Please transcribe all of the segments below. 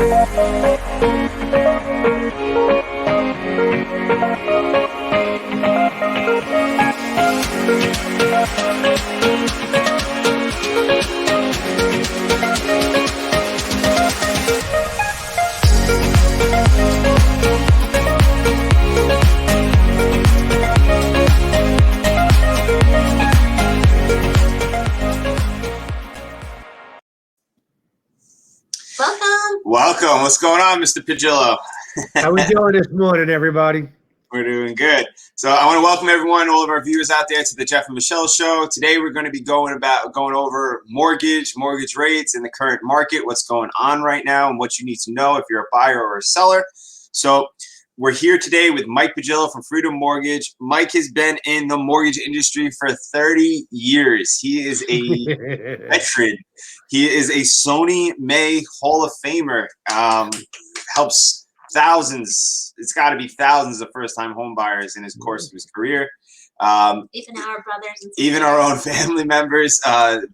Welcome. What's going on, Mr. Pagillo? How we doing this morning, everybody? We're doing good. So I want to welcome everyone, all of our viewers out there, to the Jeff and Michele Show. Today we're going to be going over mortgage rates in the current market, what's going on right now, and what you need to know if you're a buyer or a seller. So we're here today with Mike Pagillo from Freedom Mortgage. Mike has been in the mortgage industry for 30 years. He is a veteran. He is a Sony May Hall of Famer. Helps thousands. It's got to be thousands of first-time home buyers in his course of his career. Even our brothers and sisters. Even our own family members.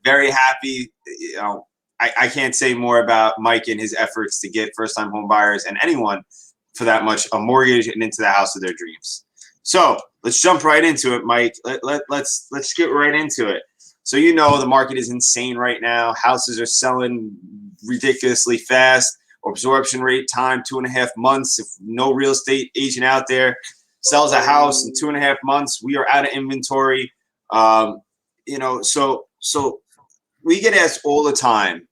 Very happy. You know, I can't say more about Mike and his efforts to get first-time home buyers and anyone, for that much, a mortgage and into the house of their dreams. So let's jump right into it, Mike. Let's get right into it. So you know the market is insane right now. Houses are selling ridiculously fast. Absorption rate time 2.5 months. If no real estate agent out there sells a house in 2.5 months, we are out of inventory. So we get asked all the time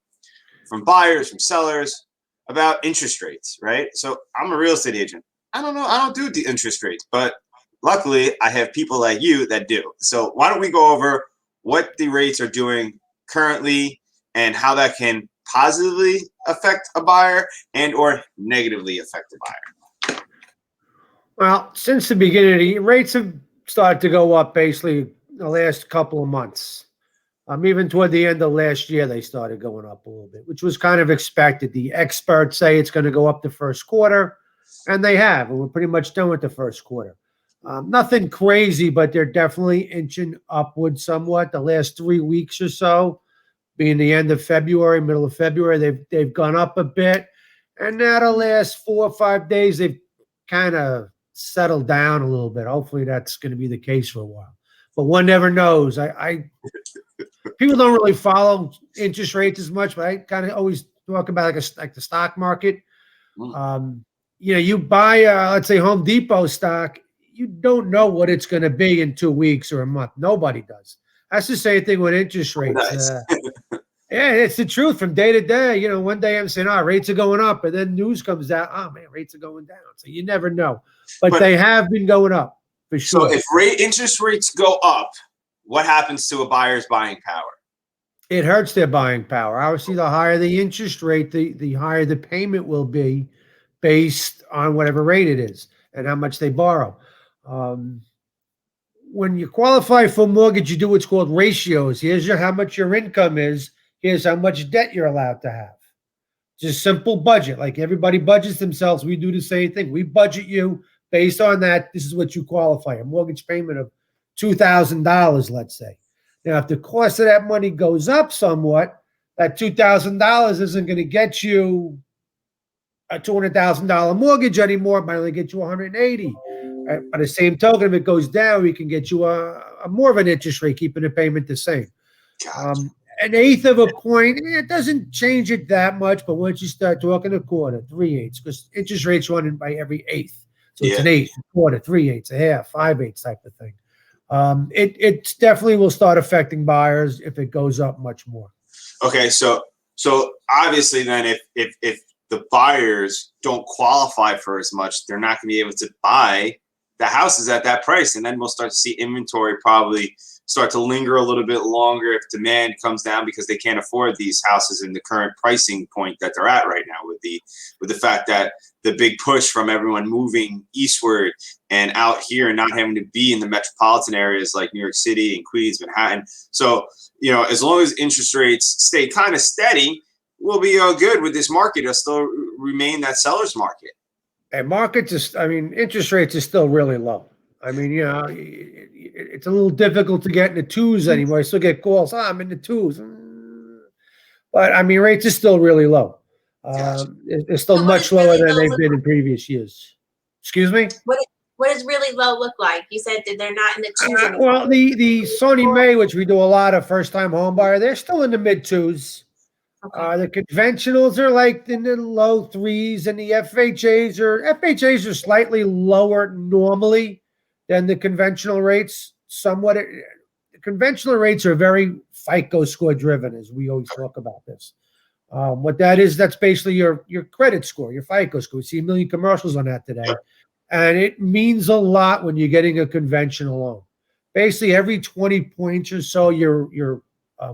from buyers, from sellers, about interest rates, right? So I'm a real estate agent. I don't know. I don't do the interest rates, but luckily I have people like you that do. So why don't we go over what the rates are doing currently and how that can positively affect a buyer and or negatively affect a buyer? Well, since the beginning, rates have started to go up basically the last couple of months. Even toward the end of last year, they started going up a little bit, which was kind of expected. The experts say it's going to go up the first quarter, and they have, and we're pretty much done with the first quarter. Nothing crazy, but they're definitely inching upward somewhat. The last 3 weeks or so, being the end of February, middle of February, they've gone up a bit. And now the last 4 or 5 days, they've kind of settled down a little bit. Hopefully that's going to be the case for a while. But one never knows. People don't really follow interest rates as much, but I kind of always talk about like the stock market. You buy, let's say, Home Depot stock, you don't know what it's going to be in 2 weeks or a month. Nobody does. That's the same thing with interest rates. Yeah, it's the truth from day to day. You know, one day I'm saying, rates are going up, and then news comes out, man, rates are going down. So you never know. But they have been going up for sure. So if interest rates go up, what happens to a buyer's buying power? It hurts their buying power. Obviously, the higher the interest rate, the higher the payment will be based on whatever rate it is and how much they borrow. When you qualify for a mortgage, you do what's called ratios. Here's how much your income is. Here's how much debt you're allowed to have. Just simple budget. Like everybody budgets themselves. We do the same thing. We budget you based on that. This is what you qualify. A mortgage payment of $2,000, let's say. Now, if the cost of that money goes up somewhat, that $2,000 isn't going to get you a $200,000 mortgage anymore. It might only get you $180,000. By the same token, if it goes down, we can get you a more of an interest rate, keeping the payment the same. Gotcha. An eighth of a point, it doesn't change it that much, but once you start talking a quarter, 3/8, because interest rates run by every eighth. So it's an eighth, a quarter, 3/8, a half, 5/8 type of thing. It definitely will start affecting buyers if it goes up much more. Okay, so obviously then if the buyers don't qualify for as much, they're not going to be able to buy the houses at that price, and then we'll start to see inventory probably start to linger a little bit longer if demand comes down because they can't afford these houses in the current pricing point that they're at right now, with the fact that the big push from everyone moving eastward and out here and not having to be in the metropolitan areas like New York City and Queens, Manhattan. So, as long as interest rates stay kind of steady, we'll be good with this market. It'll still remain that seller's market. And interest rates are still really low. It's a little difficult to get in the twos anymore. I still get calls, I'm in the twos. But, rates are still really low. Gotcha. They're still So what much is really lower than low they've look been in previous years. Excuse me? What does really low look like? You said that they're not in the twos anymore. Well, the Sony May, which we do a lot of first-time home buyer, they're still in the mid twos. Okay. The conventionals are like in the low threes, and the FHAs are slightly lower normally than the conventional rates. Somewhat, the conventional rates are very FICO score driven, as we always talk about this. What that is, that's basically your credit score, your FICO score. We see a million commercials on that today, and it means a lot when you're getting a conventional loan. Basically, every 20 points or so, your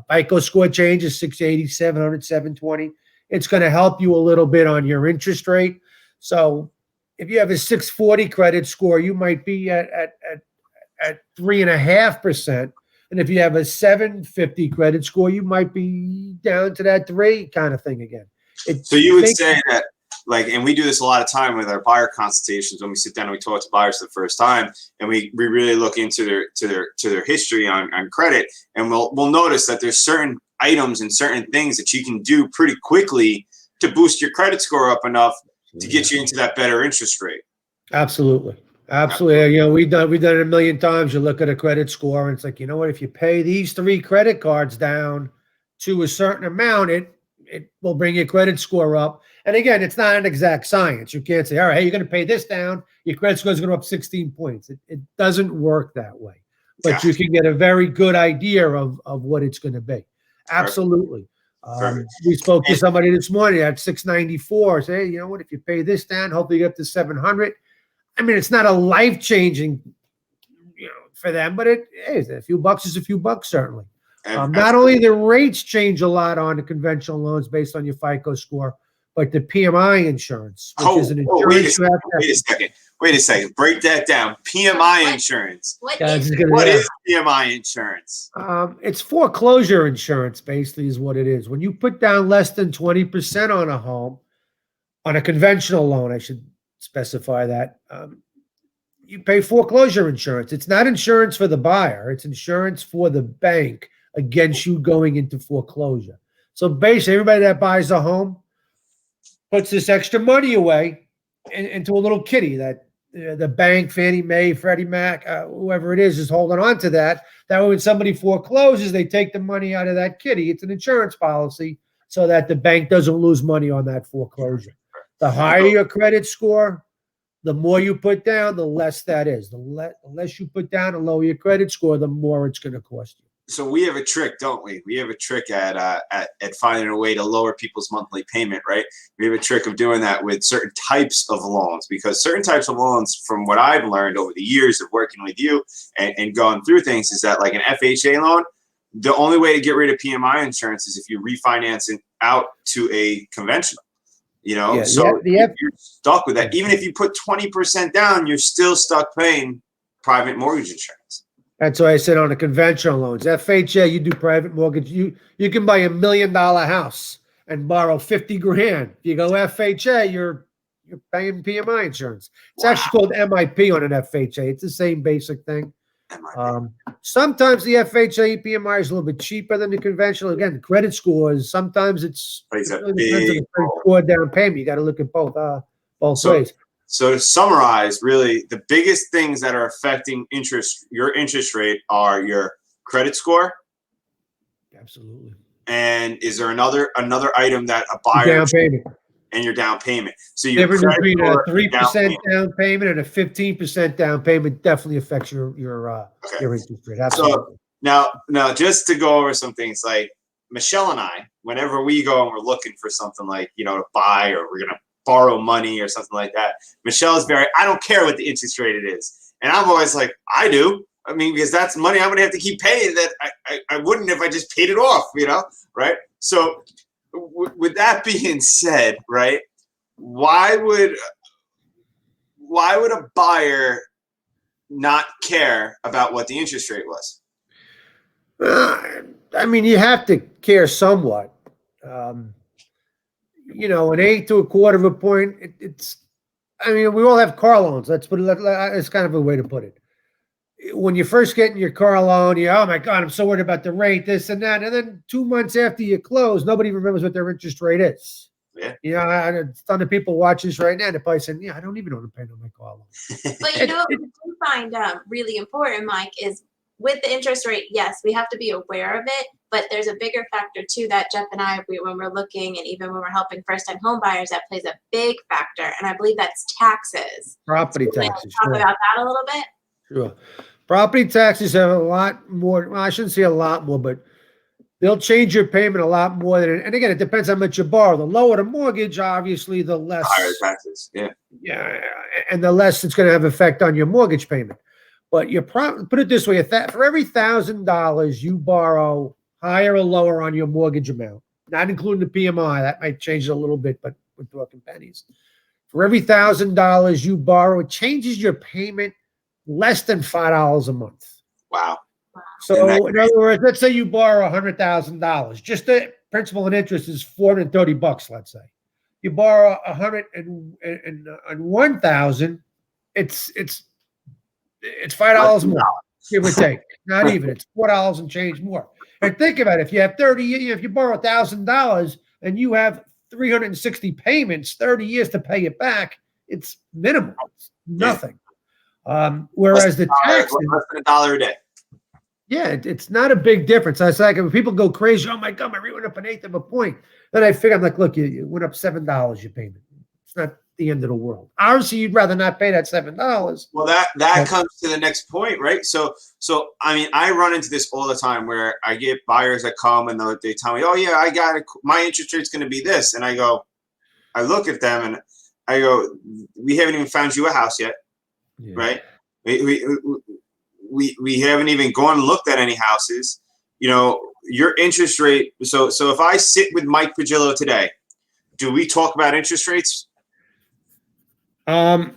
FICO score changes 680, 700, 720. It's going to help you a little bit on your interest rate. So if you have a 640 credit score, you might be at 3.5%. And if you have a 750 credit score, you might be down to that 3 kind of thing again. So you would say that, like, and we do this a lot of time with our buyer consultations when we sit down and we talk to buyers for the first time, and we really look into their history on credit, and we'll notice that there's certain items and certain things that you can do pretty quickly to boost your credit score up enough to get you into that better interest rate. Absolutely. You know, we've done it a million times. You look at a credit score and it's like, you know what, if you pay these 3 credit cards down to a certain amount, it will bring your credit score up. And again, it's not an exact science. You can't say, all right, hey, you're going to pay this down, your credit score is going to go up 16 points. It doesn't work that way. But you can get a very good idea of what it's going to be. Absolutely. We spoke to somebody this morning at 694. Say, hey, you know what, if you pay this down, hopefully you get to 700. I mean, it's not a life-changing, for them, but it is. A few bucks is a few bucks, certainly. Not only the rates change a lot on the conventional loans based on your FICO score, but the PMI insurance, which is an insurance. Wait a second. Break that down. PMI insurance. What is PMI insurance? It's foreclosure insurance, basically, is what it is. When you put down less than 20% on a home, on a conventional loan, I should specify that, you pay foreclosure insurance. It's not insurance for the buyer. It's insurance for the bank against you going into foreclosure. So basically, everybody that buys a home puts this extra money away into a little kitty that the bank, Fannie Mae, Freddie Mac, whoever it is holding on to that. That way when somebody forecloses, they take the money out of that kitty. It's an insurance policy so that the bank doesn't lose money on that foreclosure. The higher your credit score, the more you put down, the less that is. The less you put down and lower your credit score, the more it's going to cost you. So we have a trick, don't we? We have a trick at finding a way to lower people's monthly payment, right? We have a trick of doing that with certain types of loans, because certain types of loans, from what I've learned over the years of working with you and going through things, is that like an FHA loan, the only way to get rid of PMI insurance is if you refinance it out to a conventional. You're stuck with that. Even if you put 20% down, you're still stuck paying private mortgage insurance. That's why I said on the conventional loans. FHA, you do private mortgage. You can buy $1 million house and borrow 50 grand. If you go FHA, you're paying PMI insurance. It's actually called MIP on an FHA. It's the same basic thing. Sometimes the FHA PMI is a little bit cheaper than the conventional. Again, credit scores. Sometimes it really depends on the credit score, down payment. You got to look at both ways. So to summarize, really, the biggest things that are affecting your interest rate are your credit score. Absolutely. And is there another item that a buyer down payment and your down payment? So your difference between a 3% down payment and a 15% down payment definitely affects your interest rate. Absolutely. So now just to go over some things, like Michelle and I, whenever we go and we're looking for something like to buy, or we're gonna borrow money or something like that, Michelle's I don't care what the interest rate it is. And I'm always like, I do. I mean, because that's money I'm going to have to keep paying that I wouldn't if I just paid it off, right? So with that being said, right, why would a buyer not care about what the interest rate was? I mean, you have to care somewhat. An 1/8 to 1/4 of a point. We all have car loans. Let's put it. It's kind of a way to put it. When you first get in your car loan, oh my God, I'm so worried about the rate, this and that. And then 2 months after you close, nobody remembers what their interest rate is. Yeah. Yeah, a ton of people watch this right now. They're probably saying, "Yeah, I don't even want to pay on my car loan." But you know what we do find really important, Mike, is with the interest rate, yes, we have to be aware of it, but there's a bigger factor too that Jeff and I, when we're looking and even when we're helping first-time home buyers, that plays a big factor, and I believe that's taxes. Property So, taxes. talk Sure. about that a little bit. Sure. Property taxes have a lot more. Well, I shouldn't say a lot more, but they'll change your payment a lot more than. And again, it depends how much you borrow. The lower the mortgage, obviously, the less. Higher taxes. Yeah. Yeah, and the less it's going to have effect on your mortgage payment. But put it this way: for every $1,000 you borrow, higher or lower on your mortgage amount, not including the PMI, that might change it a little bit, but we're talking pennies. For every $1,000 you borrow, it changes your payment less than $5 a month. Wow. So in other words, let's say you borrow $100,000. Just the principal and interest is $430. Let's say you borrow $101,000. It's $5 more, give or take. Not even. It's $4 and change more. And think about it. If you have if you borrow $1,000 and you have 360 payments, 30 years to pay it back, it's minimal. It's nothing. Whereas the taxes, less than $1 a day. yeah, it's not a big difference. It's like when people go crazy, oh my God, my rate went up an eighth of a point. Then I figure, I'm like, look, you went up $7 your payment. It's not the end of the world. Obviously, you'd rather not pay that $7. Well, that comes to the next point, right? So I mean, I run into this all the time where I get buyers that come and they tell me, oh yeah, I got it. My interest rate's going to be this, and I look at them and I go, we haven't even found you a house yet, right? We haven't even gone and looked at any houses. You know, your interest rate. So if I sit with Mike Pagillo today, do we talk about interest rates? No,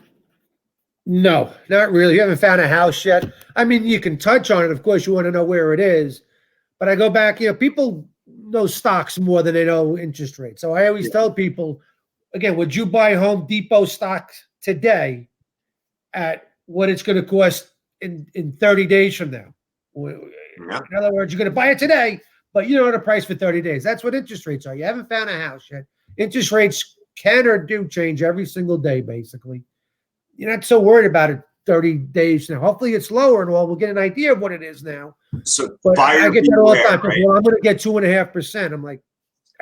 not really. You haven't found a house yet. I mean, you can touch on it. Of course, you want to know where it is. But I go back, people know stocks more than they know interest rates. So I always tell people, again, would you buy Home Depot stock today at what it's going to cost in 30 days from now? Yeah. In other words, you're going to buy it today, but you don't know the price for 30 days. That's what interest rates are. You haven't found a house yet. Interest rates can or do change every single day, basically. You're not so worried about it 30 days now. Hopefully it's lower and we'll get an idea of what it is now. So but I get that all the time. Right? Well, I'm going to get 2.5%. I'm like,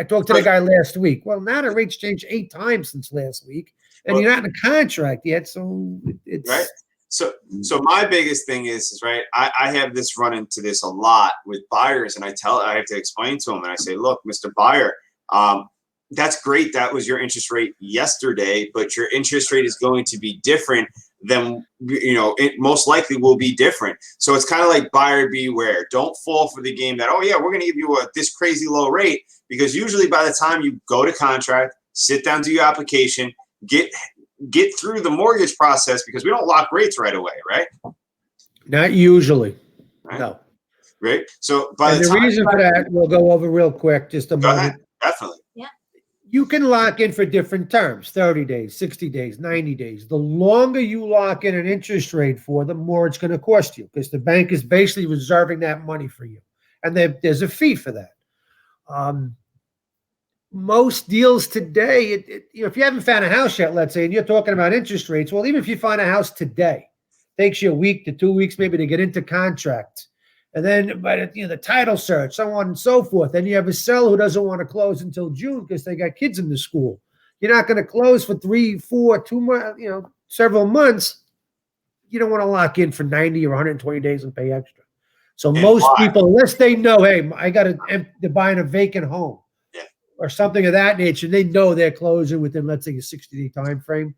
I talked to the guy last week. Well, now the rates changed 8 times since last week, and you're not in a contract yet, so it's right. So my biggest thing is right. I have this run into this a lot with buyers, and I have to explain to them, and I say, look, Mr. Buyer, that's great. That was your interest rate yesterday, but your interest rate is going to be different than, it most likely will be different. So it's kind of like buyer beware. Don't fall for the game that, oh yeah, we're going to give you this crazy low rate, because usually by the time you go to contract, sit down, do your application, get through the mortgage process, because we don't lock rates right away, right? Not usually. Right? No. Right. So by the reason for that, we'll go over real quick, just a moment. Ahead. Definitely. Yeah. You can lock in for different terms, 30 days, 60 days, 90 days. The longer you lock in an interest rate for, the more it's going to cost you, because the bank is basically reserving that money for you. And there's a fee for that. Most deals today, if you haven't found a house yet, let's say, and you're talking about interest rates, well, even if you find a house today, it takes you a week to 2 weeks maybe to get into contract. And then by the title search, so on and so forth. Then you have a seller who doesn't want to close until June because they got kids in the school. You're not going to close for 3, 4, 2 months, several months. You don't want to lock in for 90 or 120 days and pay extra. So most people, unless they know, hey, they're buying a vacant home or something of that nature, they know they're closing within, let's say, a 60-day time frame,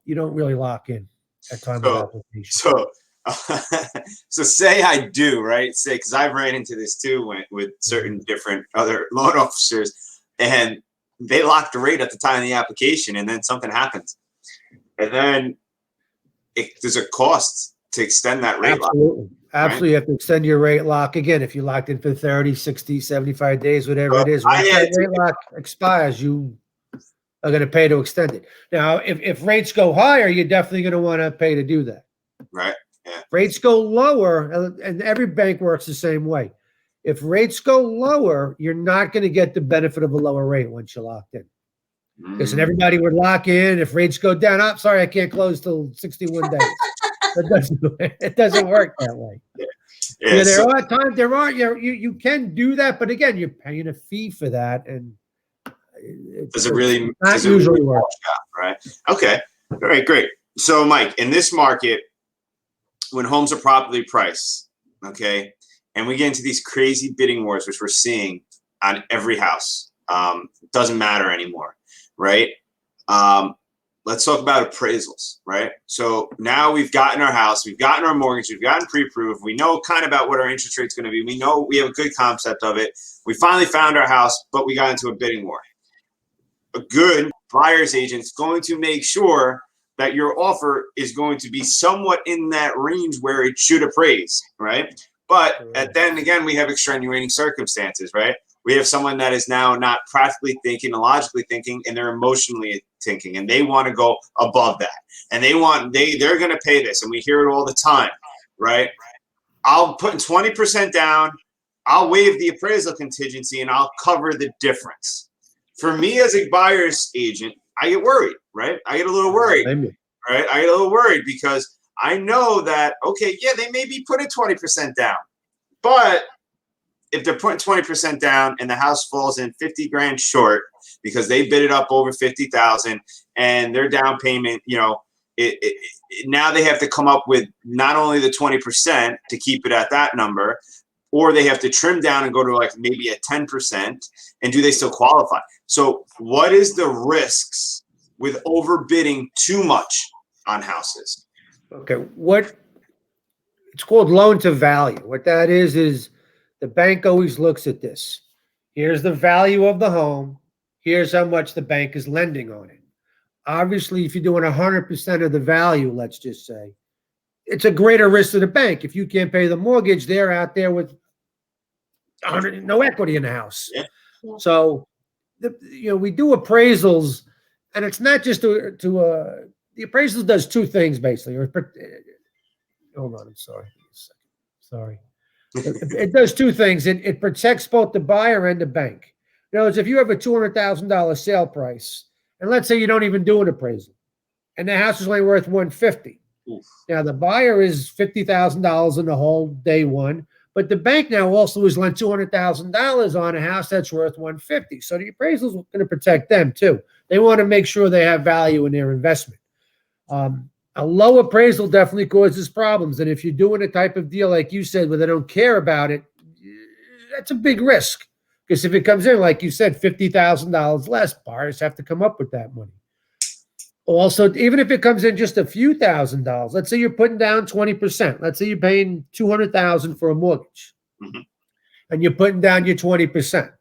you don't really lock in at time of application. So say I do, right? Say, because I've ran into this too with certain different other loan officers, and they lock the rate at the time of the application, and then something happens, and then there's a cost to extend that rate. Absolutely. Lock, absolutely. Right? You have to extend your rate lock again if you locked in for 30, 60, 75 days, whatever it is. Once that rate lock expires, you are going to pay to extend it. Now, if rates go higher, you're definitely going to want to pay to do that. Right. Yeah. Rates go lower, and every bank works the same way. If rates go lower, you're not going to get the benefit of a lower rate once you're locked in. Listen, everybody would lock in. If rates go down, I'm sorry, I can't close till 61 days. It doesn't work that way. Yeah, There so- are times you can do that, but again, you're paying a fee for that, and does it really not does it usually really work. right? Okay. All right, great. So Mike, in this market, when homes are properly priced, okay, and we get into these crazy bidding wars, which we're seeing on every house, doesn't matter anymore, right? Let's talk about appraisals, right? So now we've gotten our house, we've gotten our mortgage, we've gotten pre-approved, we know kind of about what our interest rate's going to be, we know we have a good concept of it, we finally found our house, but we got into a bidding war. A good buyer's agent is going to make sure that your offer is going to be somewhat in that range where it should appraise, right? But then again, we have extenuating circumstances, right? We have someone that is now not practically thinking and logically thinking, and they're emotionally thinking, and they want to go above that, and they're going to pay this, and we hear it all the time, right? I'll put 20% down, I'll waive the appraisal contingency, and I'll cover the difference. For me as a buyer's agent, I get worried, right? I get a little worried, right? I get a little worried because I know that, okay, yeah, they may be putting 20% down, but if they're putting 20% down and the house falls in 50 grand short because they bid it up over 50,000 and their down payment, now they have to come up with not only the 20% to keep it at that number, or they have to trim down and go to like maybe a 10%, and do they still qualify? So what is the risks with overbidding too much on houses? Okay, it's called loan to value. What that is the bank always looks at this. Here's the value of the home. Here's how much the bank is lending on it. Obviously, if you're doing 100% of the value, let's just say, it's a greater risk to the bank. If you can't pay the mortgage, they're out there with no equity in the house. Yeah. So, we do appraisals, and it's not just the appraisals does two things basically. Hold on, I'm sorry. Sorry. It does two things. It protects both the buyer and the bank. In other words, if you have a $200,000 sale price, and let's say you don't even do an appraisal, and the house is only worth $150,000. Now the buyer is $50,000 in the hole day one, but the bank now also has lent $200,000 on a house that's worth $150,000. So the appraisal is going to protect them too. They want to make sure they have value in their investment. A low appraisal definitely causes problems. And if you're doing a type of deal, like you said, where they don't care about it, that's a big risk. Because if it comes in, like you said, $50,000 less, buyers have to come up with that money. Also, even if it comes in just a few $1,000s, let's say you're putting down 20%. Let's say you're paying $200,000 for a mortgage, and you're putting down your 20%.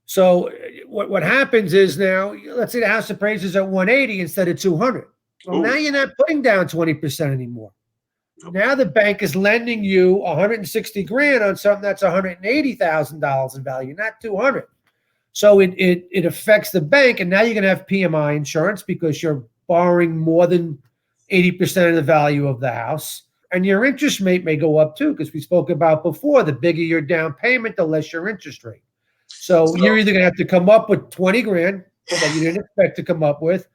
So what happens is now, let's say the house appraises at 180 instead of 200. Well, now you're not putting down 20% anymore. Now the bank is lending you 160 grand on something that's $180,000 in value, not 200. So it affects the bank, and now you're going to have PMI insurance because you're borrowing more than 80% of the value of the house. And your interest rate may go up too, because we spoke about before, the bigger your down payment, the less your interest rate. So you're either going to have to come up with 20 grand that you didn't expect to come up with,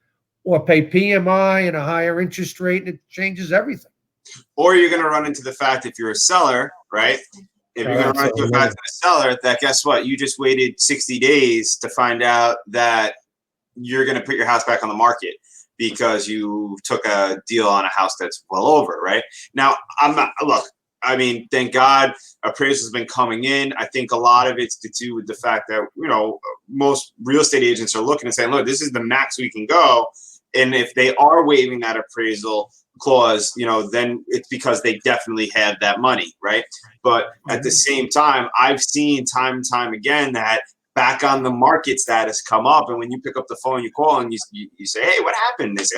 or pay PMI and a higher interest rate, and it changes everything. Or you're going to run into the fact, if you're a seller, right? If you're going to run into the fact of a seller, that guess what? You just waited 60 days to find out that you're going to put your house back on the market because you took a deal on a house that's well over, right? Now, I mean, thank God appraisals have been coming in. I think a lot of it's to do with the fact that, most real estate agents are looking and saying, look, this is the max we can go. And if they are waiving that appraisal clause, then it's because they definitely have that money, right? But at the same time, I've seen time and time again that back on the market status come up. And when you pick up the phone, you call and you say, hey, what happened? They say,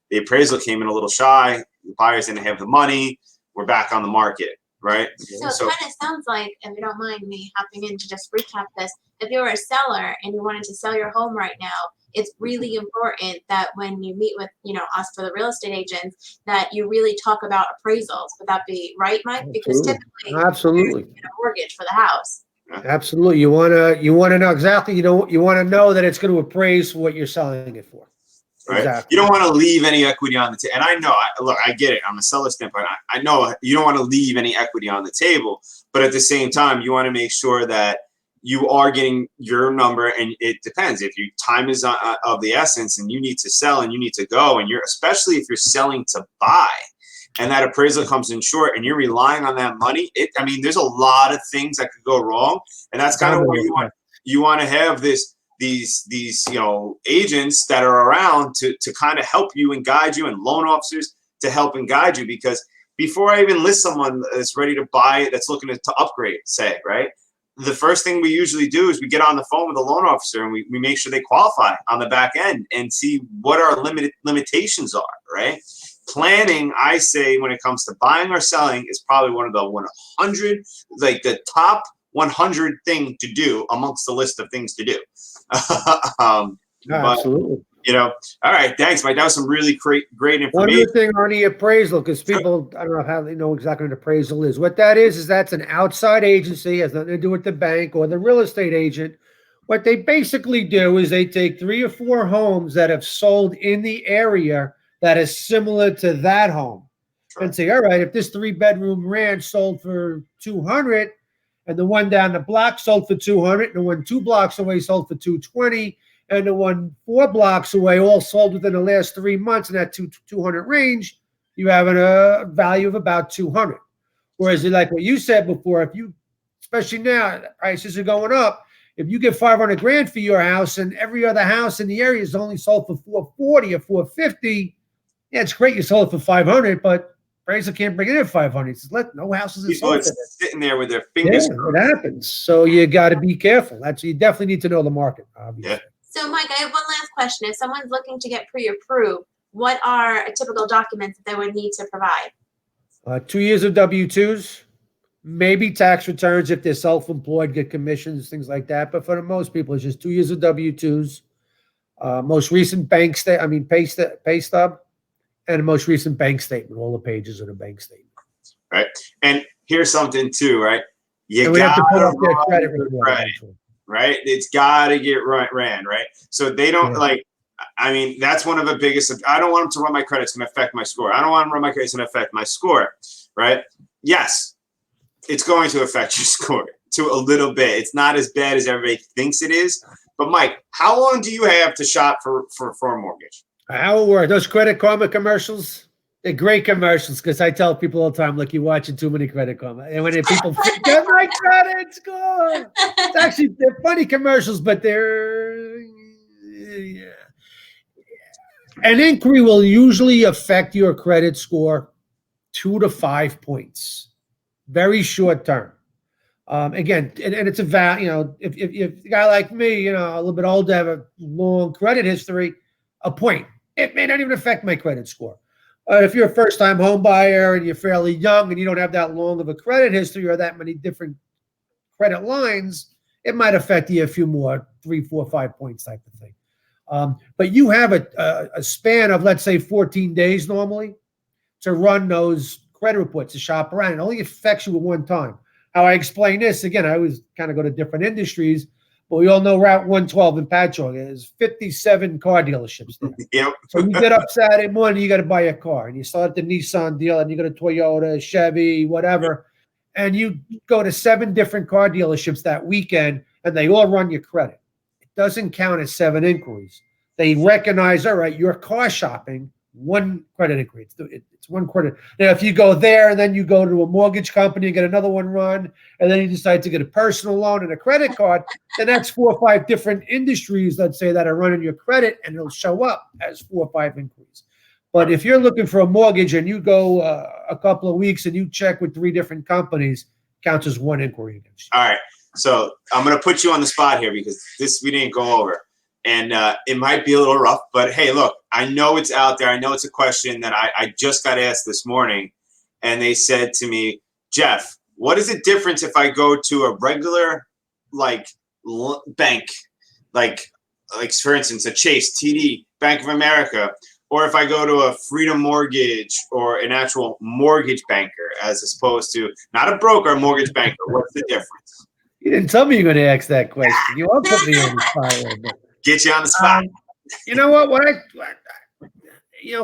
the appraisal came in a little shy. The buyers didn't have the money. We're back on the market, right? So it kind of sounds like, if you don't mind me hopping in to just recap this, if you're a seller and you wanted to sell your home right now, it's really important that when you meet with, us for the real estate agents, that you really talk about appraisals. Would that be right, Mike? Because typically, Absolutely, you get a mortgage for the house. Absolutely. You want to know exactly, you want to know that it's going to appraise for what you're selling it for. Right. Exactly. You don't want to leave any equity on the table. And I know, look, I get it. I'm a seller standpoint. I know you don't want to leave any equity on the table, but at the same time, you want to make sure that you are getting your number. And it depends. If your time is of the essence and you need to sell and you need to go, and especially if you're selling to buy and that appraisal comes in short and you're relying on that money, there's a lot of things that could go wrong. And that's kind of why you want to have these agents that are around to kind of help you and guide you, and loan officers to help and guide you. Because before I even list someone that's ready to buy, that's looking to upgrade, say, right, the first thing we usually do is we get on the phone with a loan officer and we make sure they qualify on the back end and see what our limitations are, right? Planning, I say, when it comes to buying or selling, is probably one of the 100, like the top 100 thing to do amongst the list of things to do. Absolutely. All right, thanks, Mike. That was some really great information. One other thing on the appraisal, because people, I don't know how they know exactly what an appraisal is. What that is that's an outside agency, has nothing to do with the bank or the real estate agent. What they basically do is they take 3 or 4 homes that have sold in the area that is similar to that home, and say, all right, if this 3-bedroom ranch sold for 200, and the one down the block sold for 200, and the one 2 blocks away sold for 220, and the one 4 blocks away all sold within the last 3 months in that 200 range, you have a value of about 200. Whereas, like what you said before, if you, especially now, prices are going up. If you get 500 grand for your house and every other house in the area is only sold for 440 or 450, yeah, it's great you sold it for 500, but appraiser can't bring it in at 500. He says, no houses are sold. Sitting there with their fingers. Yeah, it happens. So you got to be careful. You definitely need to know the market, obviously. Yeah. So, Mike, I have one last question. If someone's looking to get pre-approved, what are typical documents that they would need to provide? 2 years of W-2s, maybe tax returns if they're self-employed, get commissions, things like that. But for the most people, it's just 2 years of W-2s, most recent pay stub, and the most recent bank statement, all the pages of the bank statement. Right. And here's something too, right? You got to put up their credit report. Right. It's got to get ran, right? So they don't that's one of the biggest. I don't want them to run my credit. It's going to affect my score. I don't want them to run my credit. It's going to affect my score, right? Yes, it's going to affect your score to a little bit. It's not as bad as everybody thinks it is. But Mike, how long do you have to shop for a mortgage? How it works? Those Credit Karma commercials, they're great commercials, because I tell people all the time, look, you're watching too many Credit Karma. And when people get my credit score, it's actually, they're funny commercials, but they're, An inquiry will usually affect your credit score 2 to 5 points, very short term. Again, and it's a if a guy like me, a little bit older, have a long credit history, a point. It may not even affect my credit score. If you're a first-time home buyer and you're fairly young and you don't have that long of a credit history or that many different credit lines, it might affect you a few more, 3, 4, 5 points type of thing. But you have a span of, let's say, 14 days normally to run those credit reports, to shop around. It only affects you at one time. How I explain this, again, I always kind of go to different industries, but we all know Route 112 in Patchogue. There's 57 car dealerships there. Yep. So you get up Saturday morning, you got to buy a car, and you start at the Nissan dealer, and you go to Toyota, Chevy, whatever, and you go to 7 different car dealerships that weekend, and they all run your credit. It doesn't count as 7 inquiries. They recognize, all right, you're car shopping, 1 credit inquiry. It's 1 credit. Now, if you go there and then you go to a mortgage company and get another one run, and then you decide to get a personal loan and a credit card, then that's 4 or 5 different industries, let's say, that are running your credit, and it'll show up as 4 or 5 inquiries. But if you're looking for a mortgage and you go a couple of weeks and you check with 3 different companies, counts as 1 inquiry against you. All right. So I'm going to put you on the spot here because this we didn't go over. And it might be a little rough, but hey, look, I know it's out there. I know it's a question that I just got asked this morning. And they said to me, Jeff, what is the difference if I go to a regular bank, like for instance, a Chase, TD, Bank of America, or if I go to a Freedom Mortgage or an actual mortgage banker, as opposed to not a broker, a mortgage banker? What's the difference? You didn't tell me you're going to ask that question. You all put me on the spot a little bit. Get you on the spot. You know what?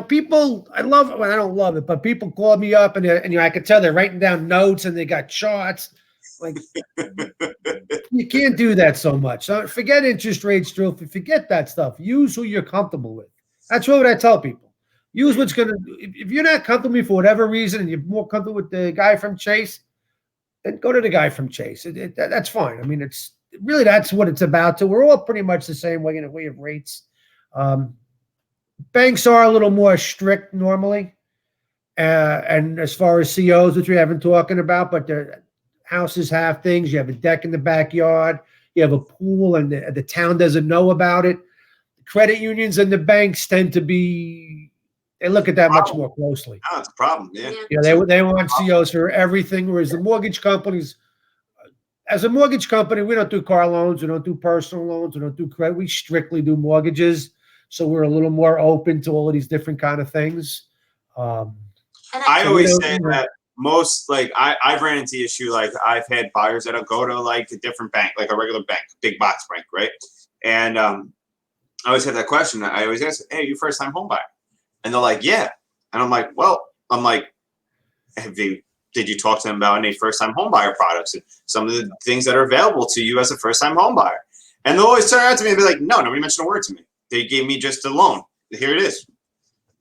People, I love it. Well, I don't love it, but people call me up and I can tell they're writing down notes and they got charts. Like, you can't do that so much. So forget interest rates, Drew. Forget that stuff. Use who you're comfortable with. That's what I tell people. Use what's going to, if you're not comfortable for whatever reason and you're more comfortable with the guy from Chase, then go to the guy from Chase. That's fine. I mean, it's really, that's what it's about. So we're all pretty much the same way in a way of rates. Banks are a little more strict normally. And as far as COs, which we haven't talking about, but the houses have things. You have a deck in the backyard. You have a pool and the town doesn't know about it. The credit unions and the banks tend to be, they look at that much more closely. Oh, it's a problem. Yeah. They want COs for everything, whereas the mortgage companies, as a mortgage company, we don't do car loans, we don't do personal loans, we don't do credit. We strictly do mortgages, so we're a little more open to all of these different kind of things. I always say that most, like, I've ran into the issue, like I've had buyers that'll go to like a different bank, like a regular bank, big box bank, right? And I always have that question. I always ask, hey, you first time home buyer? And they're like, yeah. And I'm like, did you talk to them about any first-time homebuyer products and some of the things that are available to you as a first-time homebuyer? And they'll always turn around to me and be like, no, nobody mentioned a word to me. They gave me just a loan. Here it is.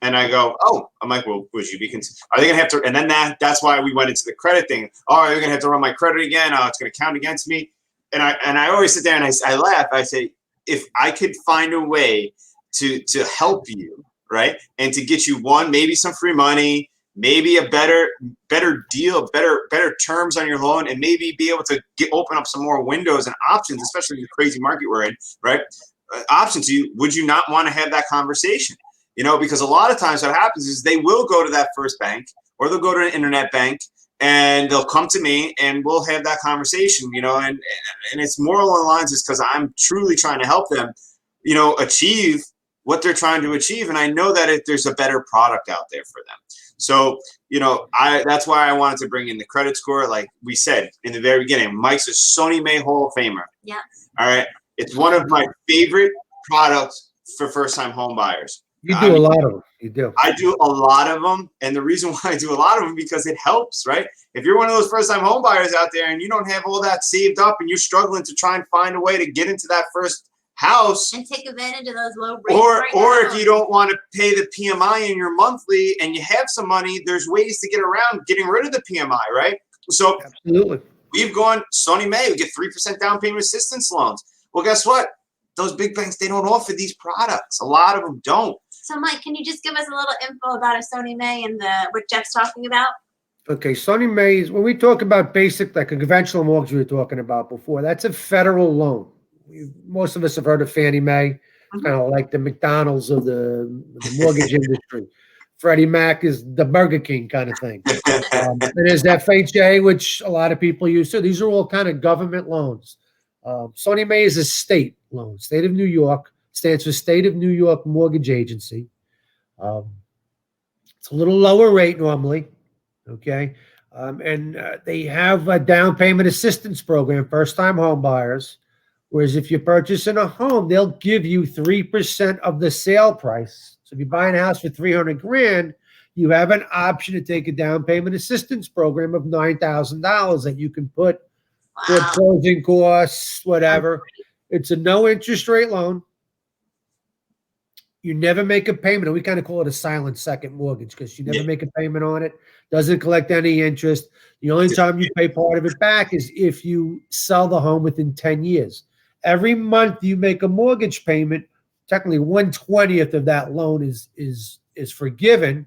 And I go, oh, I'm like, well, would you be, are they going to have to, and then that's why we went into the credit thing. Oh, are they going to have to run my credit again? Oh, it's going to count against me. And I always sit there and I laugh. I say, if I could find a way to help you, right, and to get you maybe some free money, maybe a better deal, better terms on your loan, and maybe be able to open up some more windows and options, especially in the crazy market we're in, right? Options to you. Would you not want to have that conversation? Because a lot of times what happens is they will go to that first bank or they'll go to an internet bank and they'll come to me and we'll have that conversation, and it's more along the lines is because I'm truly trying to help them, achieve what they're trying to achieve. And I know that there's a better product out there for them. So, that's why I wanted to bring in the credit score. Like we said in the very beginning, Mike's a Sony May Hall of Famer. Yeah. All right. It's one of my favorite products for first-time home buyers. You do a lot of them. You do. I do a lot of them. And the reason why I do a lot of them because it helps, right? If you're one of those first-time home buyers out there and you don't have all that saved up and you're struggling to try and find a way to get into that first house and take advantage of those low rates, or if you don't want to pay the PMI in your monthly and you have some money, there's ways to get around getting rid of the PMI, right? So absolutely, we've gone Sony May, we get 3% down payment assistance loans. Well, guess what? Those big banks, they don't offer these products. A lot of them don't. So Mike, can you just give us a little info about a Sony May and what Jeff's talking about? Okay, Sony May is when we talk about basic, like a conventional mortgage we were talking about before, that's a federal loan. Most of us have heard of Fannie Mae, kind of like the McDonald's of the mortgage industry. Freddie Mac is the Burger King kind of thing. There's FHA, which a lot of people use too. These are all kind of government loans. Sony Mae is a state loan. State of New York stands for State of New York Mortgage Agency. It's a little lower rate normally, okay? And they have a down payment assistance program, first-time home buyers. Whereas if you're purchasing a home, they'll give you 3% of the sale price. So if you buy a house for $300,000, you have an option to take a down payment assistance program of $9,000 that you can put for closing costs, whatever. It's a no interest rate loan. You never make a payment. And we kind of call it a silent second mortgage because you never make a payment on it. Doesn't collect any interest. The only time you pay part of it back is if you sell the home within 10 years. Every month you make a mortgage payment, technically 1/20th of that loan is forgiven.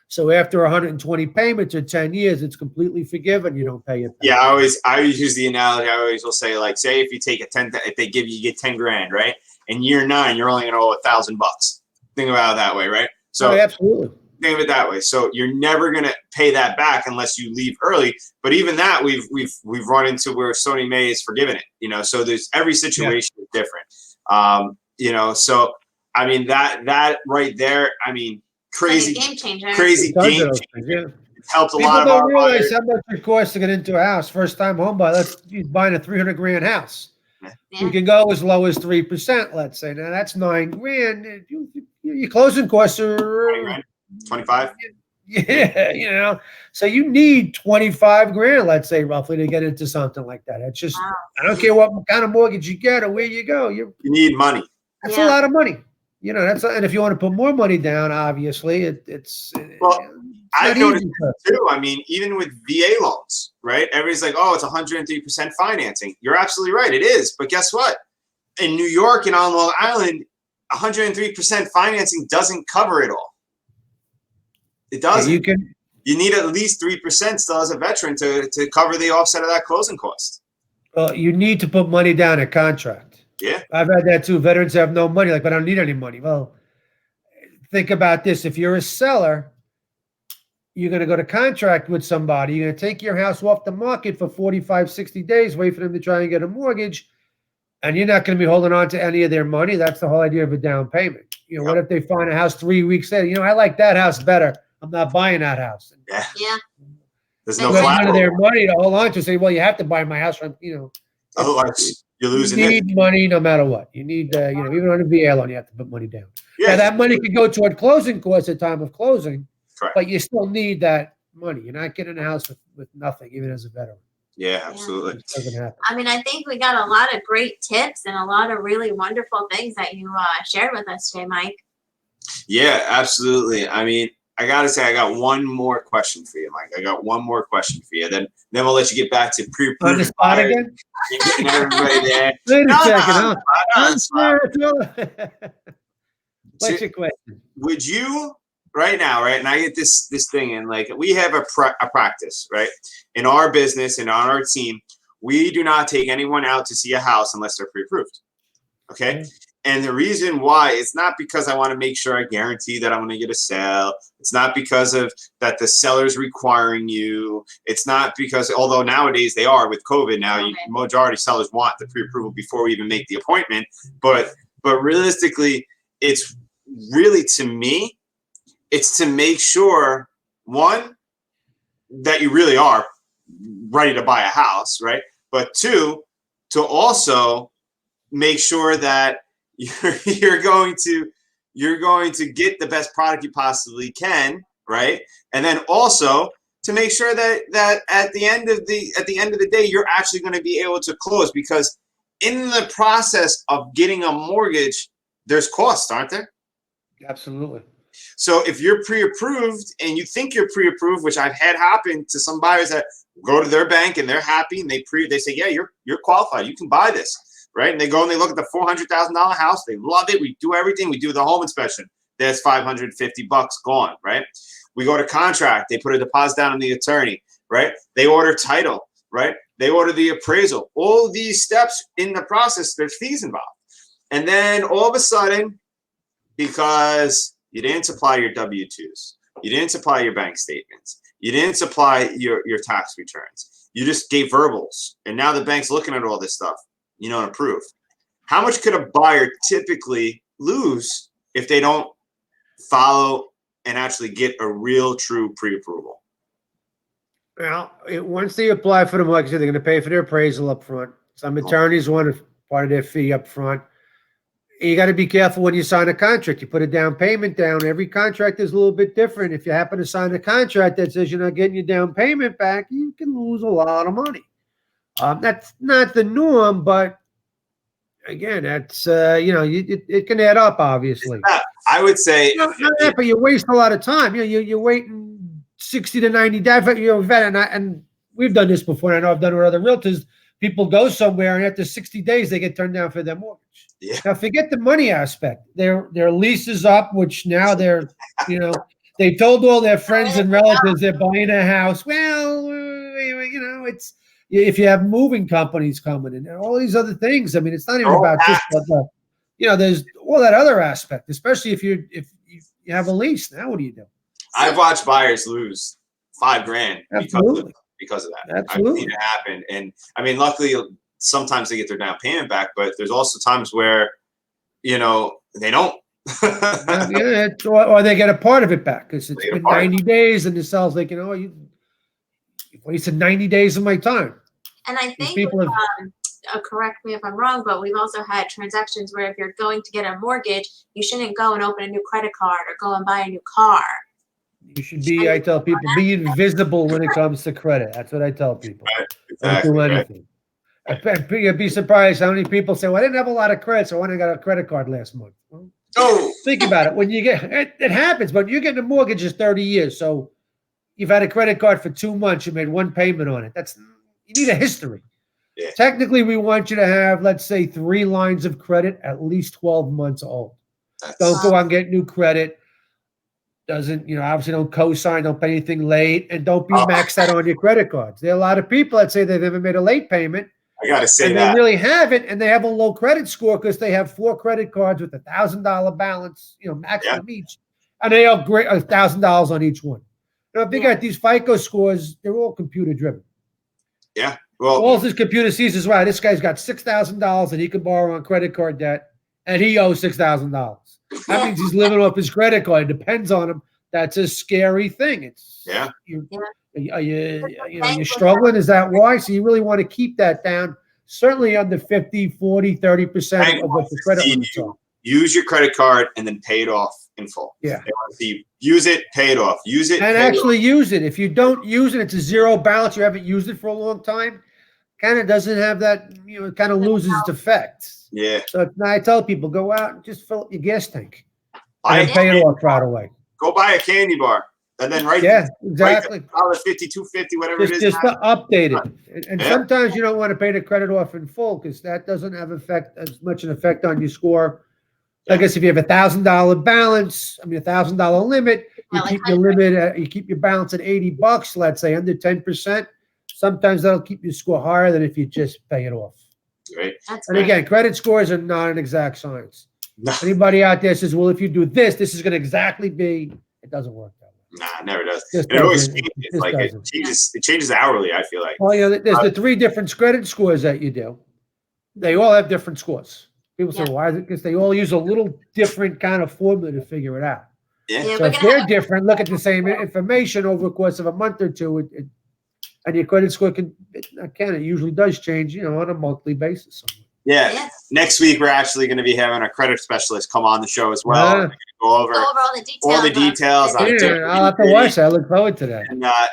So after 120 payments or 10 years, it's completely forgiven. You don't pay it back. Yeah, I always use the analogy. I always will say, like, say if you take if they give you get 10 grand, right? In year 9, you're only going to owe $1,000. Think about it that way, right? So absolutely. Think of it that way. So you're never going to pay that back unless you leave early. But even that, we've run into where Sony May is forgiving it. So there's every situation is different. So I mean that right there. I mean, crazy game changer. Crazy game changer. It's helped a People lot of don't our realize buyers. how much it costs to get into a house. First time home buyer, he's buying a 300 grand house. Yeah. We can go as low as 3%, let's say. Now that's 9 grand. Your closing costs are 25. yeah, so you need 25 grand, let's say, roughly, to get into something like that. It's just, Wow. I don't care what kind of mortgage you get or where you go. You need money. That's Yeah. a lot of money. And if you want to put more money down, obviously, it's Well, I've not noticed easy. too. I mean, even with VA loans, right? Everybody's like, oh, it's 103% financing. You're absolutely right. It is. But guess what? In New York and on Long Island, 103% financing doesn't cover it all. It doesn't. You need at least 3% still as a veteran to cover the offset of that closing cost. Well, you need to put money down at contract. Yeah. I've had that too. Veterans have no money, like, but I don't need any money. Well, think about this. If you're a seller, you're going to go to contract with somebody. You're going to take your house off the market for 45, 60 days, wait for them to try and get a mortgage, and you're not going to be holding on to any of their money. That's the whole idea of a down payment. What if they find a house 3 weeks later? I like that house better. I'm not buying that house. Yeah. Yeah. There's You no have none of collateral. their money to hold on to. Say, well, you have to buy my house from, Otherwise, you're losing you it. need money no matter what. You need, even on a VA loan, you have to put money down. Yeah. Now, that money could go toward closing costs at time of closing, Correct. but you still need that money. You're not getting a house with nothing, even as a veteran. Yeah, absolutely. It doesn't happen. I mean, I think we got a lot of great tips and a lot of really wonderful things that you shared with us today, Mike. Yeah, absolutely. I mean, I gotta say, I got one more question for you, Mike. I got one more question for you. Then we'll let you get back to On the pre-approved spot buyers. again? You're getting everybody there. Wait a No, second. no, What's your question? Would you right now, right? And I get this thing, and like we have a practice, right? In our business and on our team, we do not take anyone out to see a house unless they're pre-approved. Okay. Okay. And the reason why, it's not because I want to make sure I guarantee that I'm going to get a sale. It's not because of that the seller's requiring you. It's not because, although nowadays they are with COVID now, majority of sellers want the pre-approval before we even make the appointment. But realistically, it's really, to me, it's to make sure, one, that you really are ready to buy a house, right? But two, to also make sure that you're going to get the best product you possibly can, right? And then also to make sure that at the end of the day, you're actually going to be able to close, because in the process of getting a mortgage, there's costs, aren't there? Absolutely. So if you're pre-approved and you think you're pre-approved, which I've had happen to some buyers that go to their bank and they're happy and they say, yeah, you're qualified, you can buy this. Right? And they go and they look at the $400,000 house. They love it. We do everything. We do the home inspection. There's $550 gone, right? We go to contract. They put a deposit down on the attorney, right? They order title, right? They order the appraisal. All these steps in the process, there's fees involved. And then all of a sudden, because you didn't supply your W-2s, you didn't supply your bank statements, you didn't supply your tax returns, you just gave verbals. And now the bank's looking at all this stuff. And approve. How much could a buyer typically lose if they don't follow and actually get a real, true pre-approval? Well, once they apply for the mortgage, they're going to pay for their appraisal up front. Some attorneys want part of their fee up front. You got to be careful when you sign a contract. You put a down payment down. Every contract is a little bit different. If you happen to sign a contract that says you're not getting your down payment back, you can lose a lot of money. That's not the norm, but again, that's it can add up, obviously. I would say, but you waste a lot of time. You're waiting 60 to 90 days. And we've done this before. I know I've done it with other realtors. People go somewhere, and after 60 days, they get turned down for their mortgage. Yeah. Now, forget the money aspect. Their lease is up, which now they're, they told all their friends and relatives they're buying a house. Well, it's. If you have moving companies coming in and all these other things, I mean, it's not even about just there's all that other aspect, especially if you have a lease. Now, what do you do? I've watched buyers lose $5,000 because of that. Absolutely. I've seen it happen. And I mean, luckily, sometimes they get their down payment back, but there's also times where, they don't. Or they get a part of it back because it's They get a been part. 90 days and the seller's like, you've wasted 90 days of my time. And I These think, people have, correct me if I'm wrong, but we've also had transactions where if you're going to get a mortgage, you shouldn't go and open a new credit card or go and buy a new car. you should be, I tell people, be invisible when it comes to credit. That's what I tell people. Right, exactly, Don't do right. anything. You'd be surprised how many people say, well, I didn't have a lot of credit, so I went and got a credit card last month. Well, Oh, think about it. When you get it happens, but you're getting a mortgage is 30 years. So you've had a credit card for 2 months, you made one payment on it. You need a history. Yeah. Technically, we want you to have, let's say, 3 lines of credit at least 12 months old. Don't go out and get new credit. Obviously don't co-sign, don't pay anything late, and don't be maxed out on your credit cards. There are a lot of people that say they've never made a late payment. I gotta say and that. they really haven't, and they have a low credit score because they have 4 credit cards with $1,000 balance, maximum each, and they have $1,000 on each one. If you got these FICO scores, they're all computer driven. Yeah. Well, all this computer sees is right. This guy's got $6,000 that he can borrow on credit card debt, and he owes $6,000. That means he's living off his credit card. It depends on him. That's a scary thing. Are you struggling? Is that why? So you really want to keep that down, certainly under 50, 40, 30% of what the credit limits are. Use your credit card and then pay it off in full. Yeah. They want to see use it, pay it off. Use it. And actually use it. If you don't use it, it's a zero balance. You haven't used it for a long time. Kind of doesn't have that, it kind of loses its effect. Yeah. So I tell people, go out and just fill up your gas tank. And then pay it off right away. Go buy a candy bar. And then exactly. $1.50, $2.50, whatever it is. Just to update it. And sometimes you don't want to pay the credit off in full because that doesn't have as much an effect on your score. I guess if you have $1,000 balance, $1,000 limit, you keep your limit, you keep your balance at $80, let's say, under 10%. Sometimes that'll keep your score higher than if you just pay it off. Right. And again, credit scores are not an exact science. No. Anybody out there says, well, if you do this, this is going to exactly be, it doesn't work that way. Nah, it never does. It always changes. It changes hourly, I feel like. Well, there's the 3 different credit scores that you do. They all have different scores. People say, why is it? Because they all use a little different kind of formula to figure it out. Yeah. So if they're different, look at the same information over the course of a month or two, and your credit score it usually does change, on a monthly basis. Yeah. Yes. Next week, we're actually going to be having a credit specialist come on the show as well. We're going to go over all the details. I'll have to watch that. I look forward to that.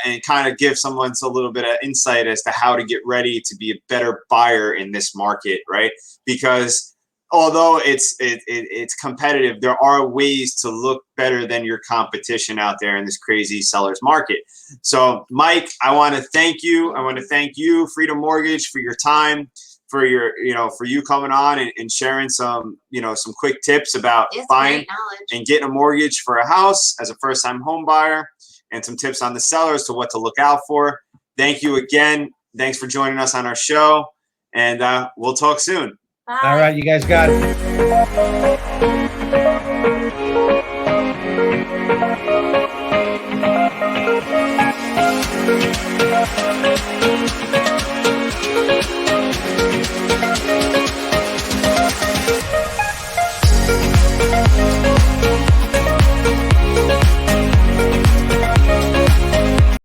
And kind of give someone a little bit of insight as to how to get ready to be a better buyer in this market, right? Because although it's competitive, there are ways to look better than your competition out there in this crazy seller's market. So, Mike, I want to thank you. I want to thank you, Freedom Mortgage, for your time, for your, for you coming on and sharing some, some quick tips about buying and getting a mortgage for a house as a first-time home buyer, and some tips on the sellers to what to look out for. Thank you again. Thanks for joining us on our show, and we'll talk soon. Bye. All right, you guys got it.